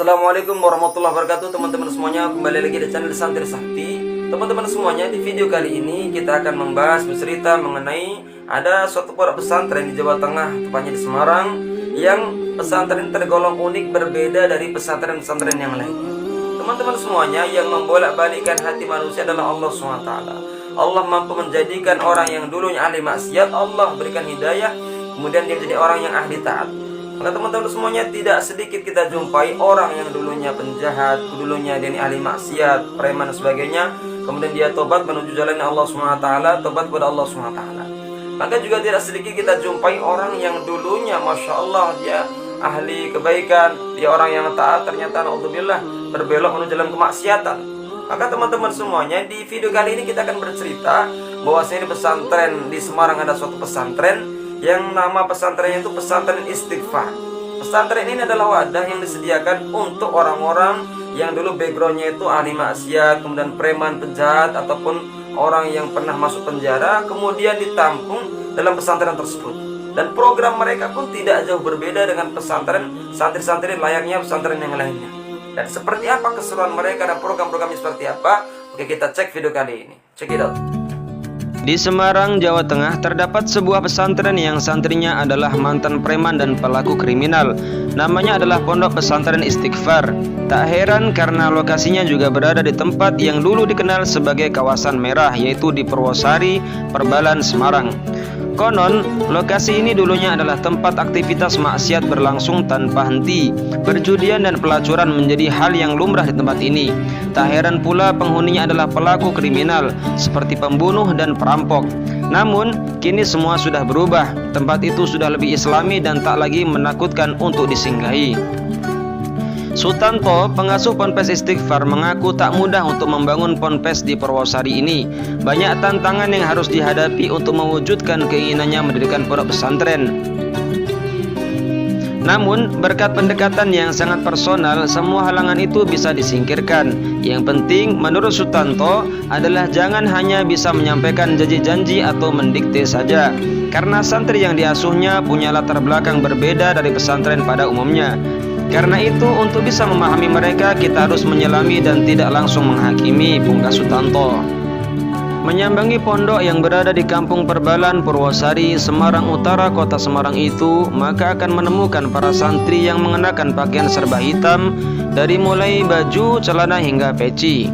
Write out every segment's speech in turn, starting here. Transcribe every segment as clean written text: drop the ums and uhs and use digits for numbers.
Assalamualaikum warahmatullahi wabarakatuh, teman-teman semuanya. Kembali lagi di channel Santri Sakti. Teman-teman semuanya, di video kali ini kita akan membahas bercerita mengenai ada suatu pondok pesantren di Jawa Tengah, tepatnya di Semarang, yang pesantren tergolong unik, berbeda dari pesantren-pesantren yang lainnya. Teman-teman semuanya, yang membolak-balikkan hati manusia adalah Allah SWT. Allah mampu menjadikan orang yang dulunya ahli maksiat, Allah berikan hidayah, kemudian dia menjadi orang yang ahli taat. Maka teman-teman semuanya, tidak sedikit kita jumpai orang yang dulunya penjahat, dulunya dia ahli maksiat, preman dan sebagainya, kemudian dia tobat menuju jalan Allah SWT, tobat kepada Allah SWT. Maka juga tidak sedikit kita jumpai orang yang dulunya Masya Allah dia ahli kebaikan, dia orang yang taat, ternyata naudzubillah berbelok menuju jalan kemaksiatan. Maka teman-teman semuanya, di video kali ini kita akan bercerita bahwasanya di pesantren di Semarang ada suatu pesantren yang nama pesantrennya itu pesantren istighfar. Pesantren ini adalah wadah yang disediakan untuk orang-orang yang dulu backgroundnya itu ahli maksiat, kemudian preman, penjahat, ataupun orang yang pernah masuk penjara, kemudian ditampung dalam pesantren tersebut. Dan program mereka pun tidak jauh berbeda dengan pesantren santri-santri layaknya pesantren yang lainnya. Dan seperti apa keseruan mereka dan program-programnya seperti apa? Oke, kita cek video kali ini. Check it out. Di Semarang, Jawa Tengah, terdapat sebuah pesantren yang santrinya adalah mantan preman dan pelaku kriminal. Namanya adalah Pondok Pesantren Istighfar. Tak heran karena lokasinya juga berada di tempat yang dulu dikenal sebagai kawasan merah, yaitu di Purwosari, Perbalan, Semarang. Konon, lokasi ini dulunya adalah tempat aktivitas maksiat berlangsung tanpa henti. Perjudian dan pelacuran menjadi hal yang lumrah di tempat ini. Tak heran pula penghuninya adalah pelaku kriminal seperti pembunuh dan perampok. Namun, kini semua sudah berubah. Tempat itu sudah lebih islami dan tak lagi menakutkan untuk disinggahi. Sutanto, pengasuh Ponpes Istighfar, mengaku tak mudah untuk membangun ponpes di Purwosari ini. Banyak tantangan yang harus dihadapi untuk mewujudkan keinginannya mendirikan pondok pesantren. Namun, berkat pendekatan yang sangat personal, semua halangan itu bisa disingkirkan. Yang penting, menurut Sutanto, adalah jangan hanya bisa menyampaikan janji-janji atau mendikte saja. Karena santri yang diasuhnya punya latar belakang berbeda dari pesantren pada umumnya. Karena itu, untuk bisa memahami mereka, kita harus menyelami dan tidak langsung menghakimi, pungkas Sutanto. Menyambangi pondok yang berada di Kampung Perbalan, Purwosari, Semarang Utara, Kota Semarang itu, maka akan menemukan para santri yang mengenakan pakaian serba hitam, dari mulai baju, celana hingga peci.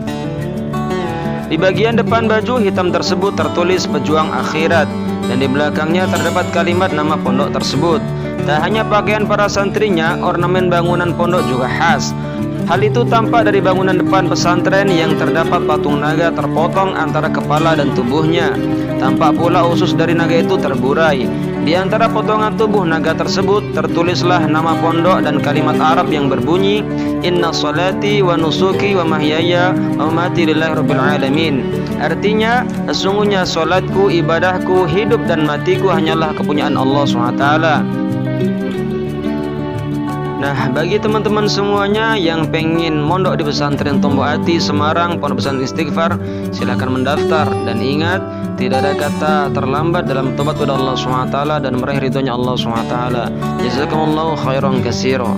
Di bagian depan baju hitam tersebut tertulis Pejuang Akhirat, dan di belakangnya terdapat kalimat nama pondok tersebut. Tak hanya pakaian para santrinya, ornamen bangunan pondok juga khas. Hal itu tampak dari bangunan depan pesantren yang terdapat patung naga terpotong antara kepala dan tubuhnya. Tampak pula usus dari naga itu terburai. Di antara potongan tubuh naga tersebut tertulislah nama pondok dan kalimat Arab yang berbunyi, Inna sholati wa nusuki wa mahyaya wa mamati lillahi rabbil alamin. Artinya, sesungguhnya solatku, ibadahku, hidup dan matiku hanyalah kepunyaan Allah SWT. Nah, bagi teman-teman semuanya yang pengen mondok di pesantren Tombok Ati Semarang, Pondok Pesantren Istighfar, silakan mendaftar. Dan ingat, tidak ada kata terlambat dalam tobat kepada Allah SWT dan meraih ridhonya Allah SWT. Jazakumullahu khairan katsira.